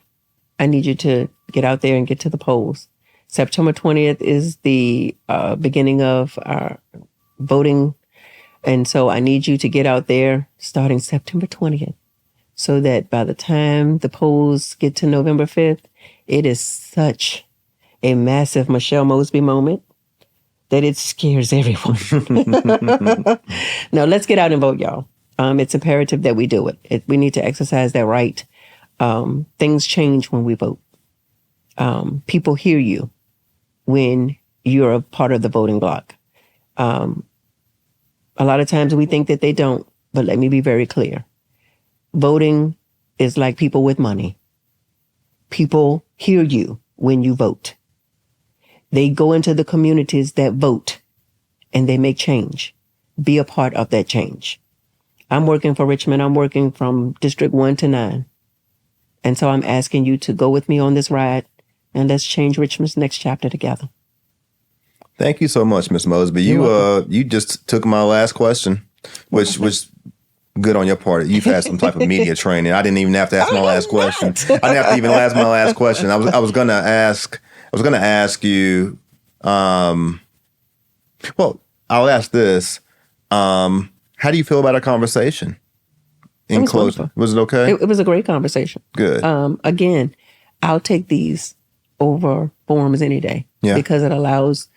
B: I need you to get out there and get to the polls. September 20th is the beginning of our voting. And so I need you to get out there starting September 20th so that by the time the polls get to November 5th, it is such a massive Michelle Mosby moment that it scares everyone. No, let's get out and vote, y'all. It's imperative that we do it. We need to exercise that right. Things change when we vote. People hear you when you're a part of the voting block. A lot of times we think that they don't, but let me be very clear. Voting is like people with money. People hear you when you vote. They go into the communities that vote and they make change. Be a part of that change. I'm working for Richmond. I'm working from District 1 to 9. And so I'm asking you to go with me on this ride and let's change Richmond's next chapter together.
A: Thank you so much, Ms. Mosby. You just took my last question, which good on your part. You've had some type of media training. I didn't even have to ask my last question. I didn't have to even ask my last question. I was gonna ask you. Well, I'll ask this. How do you feel about our conversation? In closing, was it okay?
B: It was a great conversation.
A: Good.
B: Again, I'll take these over forums any day because it allows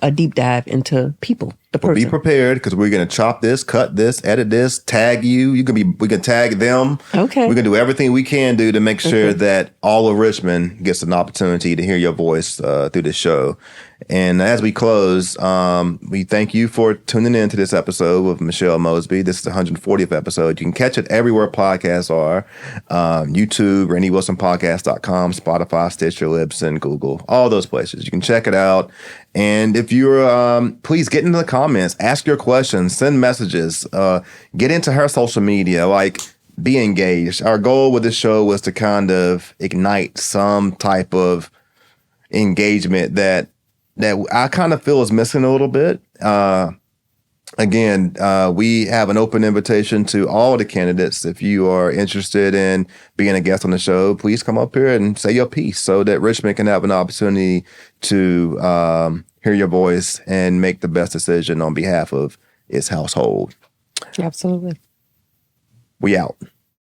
B: a deep dive into people, the person.
A: Be prepared because we're going to chop this, cut this, edit this, tag you. We can tag them.
B: Okay.
A: We're going to do everything we can do to make sure that all of Richmond gets an opportunity to hear your voice through the show. And as we close, we thank you for tuning in to this episode with Michelle Mosby. This is the 140th episode. You can catch it everywhere podcasts are. YouTube, RandyWilsonPodcast.com, Spotify, Stitcher, Libsyn, Google, all those places. You can check it out. And if you're, please get into the comments, ask your questions, send messages, get into her social media, like be engaged. Our goal with this show was to kind of ignite some type of engagement that I kind of feel is missing a little bit. Again, we have an open invitation to all the candidates. If you are interested in being a guest on the show, please come up here and say your piece so that Richmond can have an opportunity to hear your voice and make the best decision on behalf of its household.
B: Absolutely.
A: We out.